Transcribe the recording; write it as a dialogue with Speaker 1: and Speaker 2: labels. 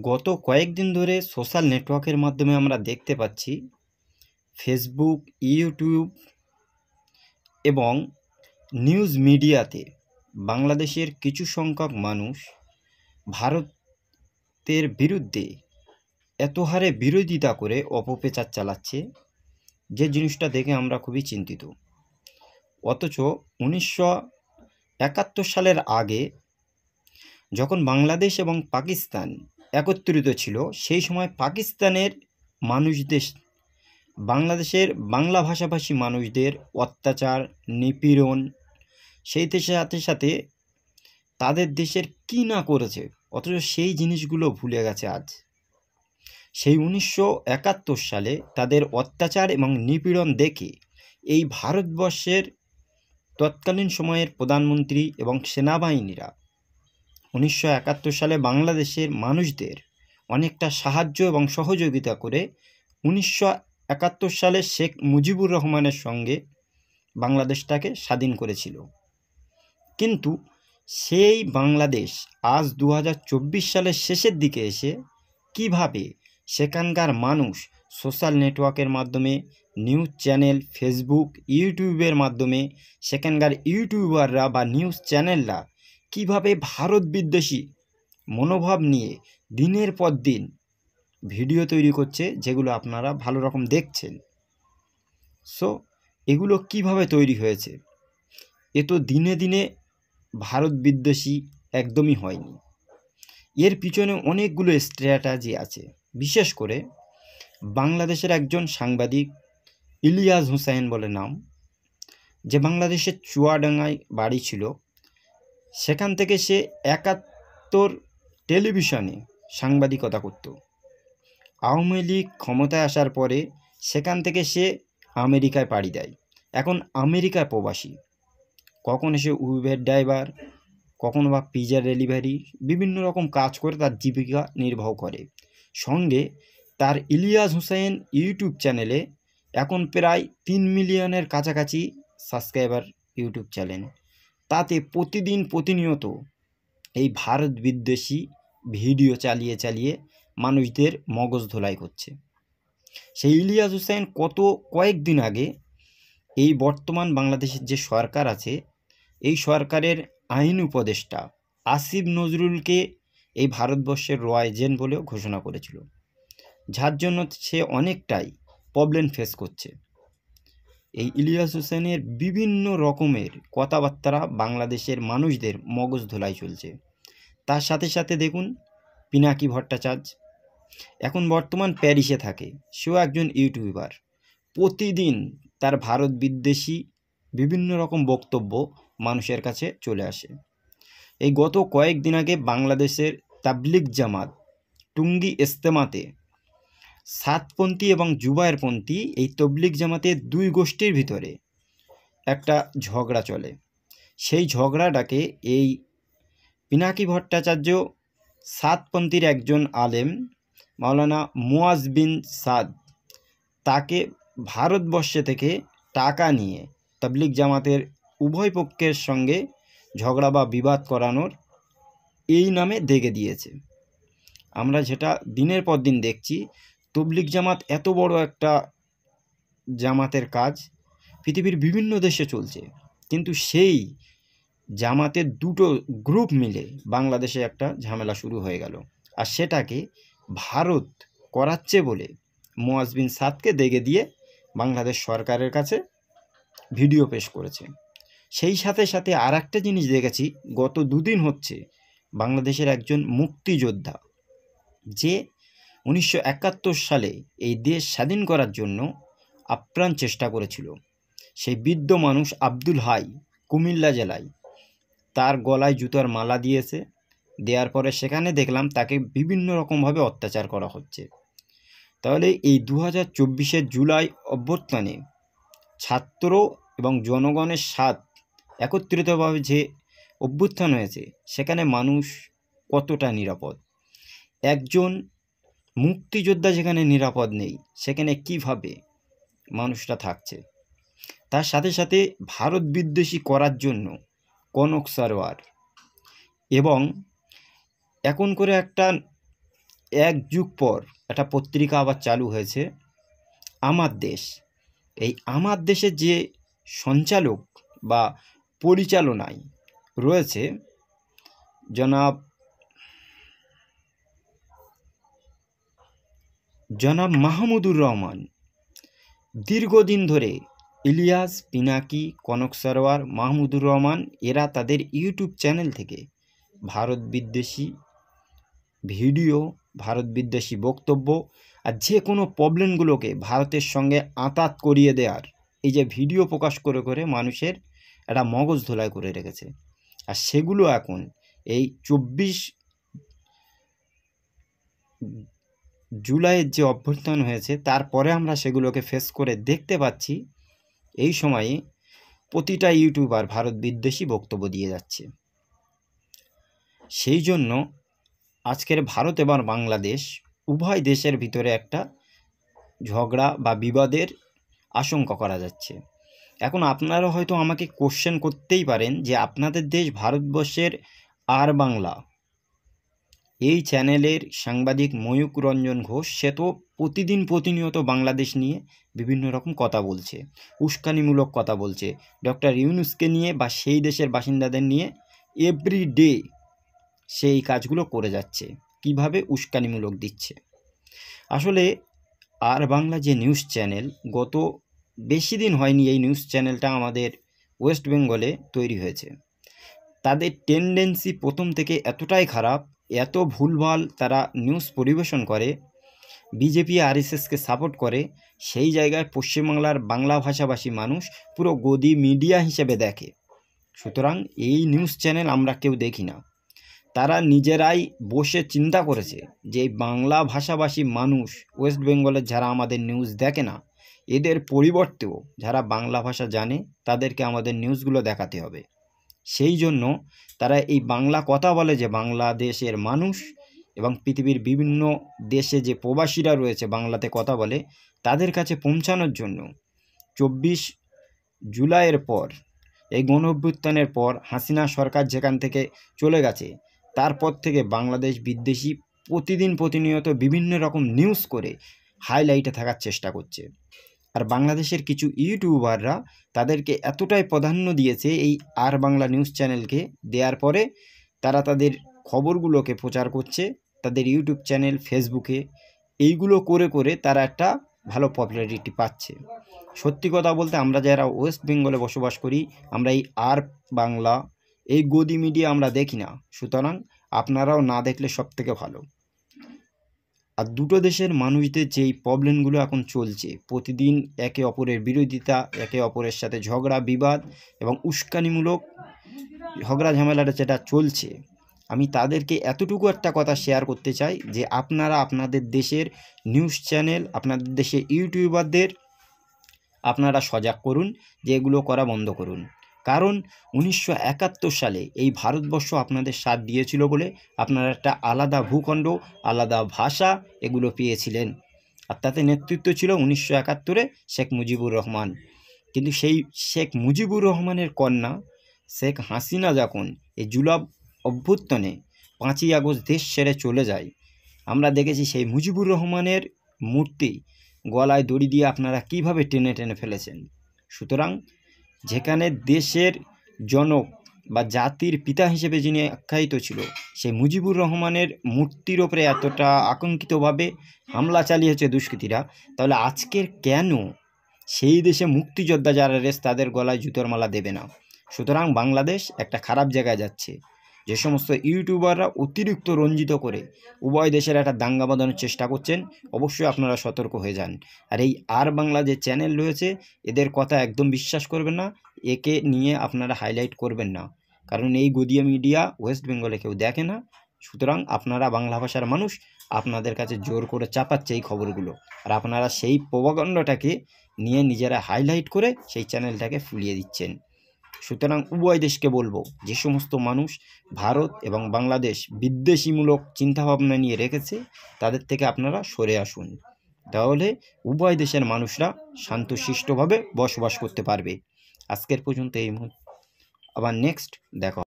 Speaker 1: গত কয়েকদিন ধরে সোশ্যাল নেটওয়ার্কের মাধ্যমে আমরা দেখতে পাচ্ছি ফেসবুক, ইউটিউব এবং নিউজ মিডিয়াতে বাংলাদেশের কিছু সংখ্যক মানুষ ভারতের বিরুদ্ধে এত হারে বিরোধিতা করে অপপ্রচার চালাচ্ছে, যে জিনিসটা দেখে আমরা খুবই চিন্তিত। অথচ 1971 সালের আগে যখন বাংলাদেশ এবং পাকিস্তান একত্রিত ছিল, সেই সময় পাকিস্তানের মানুষদের বাংলাদেশের বাংলা ভাষাভাষী মানুষদের অত্যাচার, নিপীড়ন, সেই সাথে সাথে তাদের দেশের কী না করেছে, অথচ সেই জিনিসগুলো ভুলে গেছে আজ। সেই 1971 সালে তাদের অত্যাচার এবং নিপীড়ন দেখে এই ভারতবর্ষের তৎকালীন সময়ের প্রধানমন্ত্রী এবং সেনাবাহিনীরা 1971 সালে বাংলাদেশের মানুষদের অনেকটা সাহায্য এবং সহযোগিতা করে 1971 সালে শেখ মুজিবুর রহমানের সঙ্গে বাংলাদেশটাকে স্বাধীন করেছিল। কিন্তু সেই বাংলাদেশ আজ 2024 সালের শেষের দিকে এসে কিভাবে সেখানকার মানুষ সোশ্যাল নেটওয়ার্কের মাধ্যমে, নিউজ চ্যানেল, ফেসবুক, ইউটিউবের মাধ্যমে সেখানকার ইউটিউবাররা বা নিউজ চ্যানেলরা কিভাবে ভারত বিদ্বেষী মনোভাব নিয়ে দিনের পর দিন ভিডিও তৈরি করছে, যেগুলো আপনারা ভালো রকম দেখছেন। সো এগুলো কিভাবে তৈরি হয়েছে? এ তো দিনে দিনে ভারত বিদ্বেষী একদমই হয়নি। এর পিছনে অনেকগুলো স্ট্র্যাটেজি আছে। বিশেষ করে বাংলাদেশের একজন সাংবাদিক ইলিয়াস হুসাইন বলে নাম, যে বাংলাদেশের চুয়াডাঙ্গায় বাড়ি ছিল, সেখান থেকে সে 71 টেলিভিশনে সাংবাদিকতা করত। আওয়ামী লীগ ক্ষমতায় আসার পরে সেখান থেকে সে আমেরিকায় পাড়ি দেয়। এখন আমেরিকায় প্রবাসী, কখনো সে উবের ড্রাইভার, কখনো বা পিজা ডেলিভারি, বিভিন্ন রকম কাজ করে তার জীবিকা নির্বাহ করে। সঙ্গে তার ইলিয়াস হুসাইন ইউটিউব চ্যানেলে এখন প্রায় 3 মিলিয়নের কাছাকাছি সাবস্ক্রাইবার ইউটিউব চ্যানেল। তাতে প্রতিনিয়ত এই ভারত বিদ্বেষী ভিডিও চালিয়ে মানুষদের মগজ ধোলাই করছে। সেই ইলিয়াস হুসাইন কয়েকদিন আগে এই বর্তমান বাংলাদেশের যে সরকার আছে, এই সরকারের আইন উপদেষ্টা আসিফ নজরুলকে এই ভারতবর্ষের র এজেন্ট বলেও ঘোষণা করেছিল, যার জন্য সে অনেকটাই প্রবলেম ফেস করছে। এই ইলিয়াস হুসেনের বিভিন্ন রকমের কথাবার্তা বাংলাদেশের মানুষদের মগজ ধোলাই চলছে। তার সাথে সাথে দেখুন পিনাকি ভট্টাচার্য এখন বর্তমান প্যারিসে থাকে, সেও একজন ইউটিউবার। প্রতিদিন তার ভারত বিদ্বেষী বিভিন্ন রকম বক্তব্য মানুষের কাছে চলে আসে। এই গত কয়েকদিন আগে বাংলাদেশের তাবলিগ জামাত টুঙ্গি ইজতেমাতে সাতপন্থী এবং জুবায়েরপন্থী এই তবলিগ জামাতের দুই গোষ্ঠীর ভিতরে একটা ঝগড়া চলে। সেই ঝগড়াটাকে এই পিনাকি ভট্টাচার্য সাতপন্থীর একজন আলেম মাওলানা মুয়াজ বিন সাদ, তাকে ভারতবর্ষে থেকে টাকা নিয়ে তবলিগ জামাতের উভয় পক্ষের সঙ্গে ঝগড়া বা বিবাদ করানোর এই নামে দেখে দিয়েছে। আমরা যেটা দিনের পর দিন দেখছি, তবলিগ জামাত এত বড় একটা জামাতের কাজ পৃথিবীর বিভিন্ন দেশে চলছে, কিন্তু সেই জামাতের দুটো গ্রুপ মিলে বাংলাদেশে একটা ঝামেলা শুরু হয়ে গেল, আর সেটাকে ভারত করাচ্ছে বলে মুয়াজ বিন সাদকে দেখে দিয়ে বাংলাদেশ সরকারের কাছে ভিডিও পেশ করেছে। সেই সাথে সাথে আর একটা জিনিস দেখেছি, গত দুদিন হচ্ছে বাংলাদেশের একজন মুক্তিযোদ্ধা, যে 1971 সালে এই দেশ স্বাধীন করার জন্য আপ্রাণ চেষ্টা করেছিল, সেই বৃদ্ধ মানুষ আব্দুল হাই কুমিল্লা জেলায়, তার গলায় জুতার মালা দিয়েছে। দেওয়ার পরে সেখানে দেখলাম তাকে বিভিন্ন রকমভাবে অত্যাচার করা হচ্ছে। তাহলে এই 2024 জুলাই অভ্যুত্থানে ছাত্র এবং জনগণের সাথ একত্রিতভাবে যে অভ্যুত্থান হয়েছে, সেখানে মানুষ কতটা নিরাপদ? একজন মুক্তিযোদ্ধা যেখানে নিরাপদ নেই, সেখানে কিভাবে মানুষটা থাকছে? তার সাথে সাথে ভারত বিদ্বেষী করার জন্য কনক সারোয়ার এবং এখন করে একটা এক যুগ পর একটা পত্রিকা আবার চালু হয়েছে, আমার দেশ। এই আমার দেশের যে সঞ্চালক বা পরিচালনায় রয়েছে জনাব মাহমুদুর রহমান। দীর্ঘদিন ধরে ইলিয়াস, পিনাকি, কনক সরোয়ার, মাহমুদুর রহমান এরা তাদের ইউটিউব চ্যানেল থেকে ভারত বিদ্বেষী ভিডিও, ভারত বিদ্বেষী বক্তব্য আর যে কোনো প্রবলেমগুলোকে ভারতের সঙ্গে আঁতাত করিয়ে দেওয়ার এই যে ভিডিও প্রকাশ করে করে মানুষের একটা মগজ ধোলাই করে রেখেছে। আর সেগুলো এখন এই 24 জুলাইয়ের যে অভ্যুত্থান হয়েছে তারপরে আমরা সেগুলোকে ফেস করে দেখতে পাচ্ছি এই সময়ে প্রতিটা ইউটিউবার ভারত বিদ্বেষী বক্তব্য দিয়ে যাচ্ছে। সেই জন্য আজকের ভারত এবং বাংলাদেশ উভয় দেশের ভিতরে একটা ঝগড়া বা বিবাদের আশঙ্কা করা যাচ্ছে। এখন আপনারা হয়তো আমাকে কোশ্চেন করতেই পারেন যে আপনাদের দেশ ভারতবর্ষের আর বাংলা এই চ্যানেলের সাংবাদিক ময়ূক রঞ্জন ঘোষ সে তো প্রতিনিয়ত বাংলাদেশ নিয়ে বিভিন্ন রকম কথা বলছে, উস্কানিমূলক কথা বলছে, ডক্টর ইউনূসকে নিয়ে বা সেই দেশের বাসিন্দাদের নিয়ে এভরিডে সেই কাজগুলো করে যাচ্ছে, কিভাবে উস্কানিমূলক দিচ্ছে। আসলে আর বাংলা যে নিউজ চ্যানেল, গত বেশি দিন হয়নি এই নিউজ চ্যানেলটা আমাদের ওয়েস্ট বেঙ্গলে তৈরি হয়েছে। তাদের টেন্ডেন্সি প্রথম থেকে এতটাই খারাপ, এত ভুলভাল তারা নিউজ পরিবেশন করে, বিজেপি আরএসএসকে সাপোর্ট করে। সেই জায়গায় পশ্চিমবাংলার বাংলা ভাষাভাষী মানুষ পুরো গদি মিডিয়া হিসেবে দেখে। সুতরাং এই নিউজ চ্যানেল আমরা কেউ দেখি না। তারা নিজেরাই বসে চিন্তা করেছে যে বাংলা ভাষাভাষী মানুষ ওয়েস্ট বেঙ্গলের যারা আমাদের নিউজ দেখে না, এদের পরিবর্তেও যারা বাংলা ভাষা জানে তাদেরকে আমাদের নিউজগুলো দেখাতে হবে। সেই জন্য তারা এই বাংলা কথা বলে যে বাংলাদেশের মানুষ এবং পৃথিবীর বিভিন্ন দেশে যে প্রবাসীরা রয়েছে বাংলাতে কথা বলে তাদের কাছে পৌঁছানোর জন্য 24 জুলাইয়ের পর, এই গণঅভ্যুত্থানের পর হাসিনা সরকার যেখান থেকে চলে গেছে তারপর থেকে বাংলাদেশ বিদ্বেষী প্রতিনিয়ত বিভিন্ন রকম নিউজ করে হাইলাইটে থাকার চেষ্টা করছে। আর বাংলাদেশের কিছু ইউটিউবাররা তাদেরকে এতটাই প্রাধান্য দিয়েছে এই আর বাংলা নিউজ চ্যানেলকে, দেওয়ার পরে তারা তাদের খবরগুলোকে প্রচার করছে তাদের ইউটিউব চ্যানেল, ফেসবুকে। এইগুলো করে করে তারা একটা ভালো পপুলারিটি পাচ্ছে। সত্যি কথা বলতে আমরা যারা ওয়েস্ট বেঙ্গলে বসবাস করি আমরা এই আর বাংলা এই গদি মিডিয়া আমরা দেখি না, সুতরাং আপনারাও না দেখলে সব থেকে ভালো। আর দুটো দেশের মানুষদের যেই প্রবলেমগুলো এখন চলছে, প্রতিদিন একে অপরের বিরোধিতা, একে অপরের সাথে ঝগড়া বিবাদ এবং উস্কানিমূলক ঝগড়া ঝামেলাটা যেটা চলছে, আমি তাদেরকে এতটুকু একটা কথা শেয়ার করতে চাই যে আপনারা আপনাদের দেশের নিউজ চ্যানেল, আপনাদের দেশের ইউটিউবারদের আপনারা সজাগ করুন যে এগুলো করা বন্ধ করুন। কারণ 1971 সালে এই ভারতবর্ষ আপনাদের সাথ দিয়েছিল বলে আপনারা একটা আলাদা ভূখণ্ড, আলাদা ভাষা এগুলো পেয়েছিলেন। আর তাতে নেতৃত্ব ছিল 1971-এ শেখ মুজিবুর রহমান। কিন্তু সেই শেখ মুজিবুর রহমানের কন্যা শেখ হাসিনা যখন এই জুলাই অভ্যুত্থানে 5ই আগস্ট দেশ ছেড়ে চলে যায়, আমরা দেখেছি সেই মুজিবুর রহমানের মূর্তি গলায় দড়ি দিয়ে আপনারা কিভাবে টেনে টেনে ফেলেছেন। সুতরাং যেখানে দেশের জনক বা জাতির পিতা হিসেবে যিনি আখ্যায়িত ছিল সেই মুজিবুর রহমানের মূর্তির ওপরে এতটা আকাঙ্ক্ষিতভাবে হামলা চালিয়েছে দুষ্কৃতীরা, তাহলে আজকের কেন সেই দেশে মুক্তিযোদ্ধা যারা রেস তাদের গলায় জুতোর মালা দেবে না? সুতরাং বাংলাদেশ একটা খারাপ জায়গায় যাচ্ছে। যে সমস্ত ইউটিউবাররা অতিরিক্ত রঞ্জিত করে উভয় দেশের একটা দাঙ্গা বাঁধানোর চেষ্টা করছেন, অবশ্যই আপনারা সতর্ক হয়ে যান। আর এই আর বাংলা যে চ্যানেল রয়েছে এদের কথা একদম বিশ্বাস করবেন না, একে নিয়ে আপনারা হাইলাইট করবেন না, কারণ এই গদিয়া মিডিয়া ওয়েস্ট বেঙ্গলে কেউ দেখে না। সুতরাং আপনারা বাংলা ভাষার মানুষ, আপনাদের কাছে জোর করে চাপাচ্ছে এই খবরগুলো, আর আপনারা সেই প্রভাকাণ্ডটাকে নিয়ে নিজেরা হাইলাইট করে সেই চ্যানেলটাকে ফুলিয়ে দিচ্ছেন। সুতরাং উভয় দেশকে বলবো যে সমস্ত মানুষ ভারত এবং বাংলাদেশ বিদ্বেষীমূলক চিন্তাভাবনা নিয়ে রেখেছে তাদের থেকে আপনারা সরে আসুন, তাহলে উভয় দেশের মানুষরা শান্তশিষ্টভাবে বসবাস করতে পারবে। আজকের পর্যন্ত এই মুহূর্তে, আবার নেক্সট দেখা।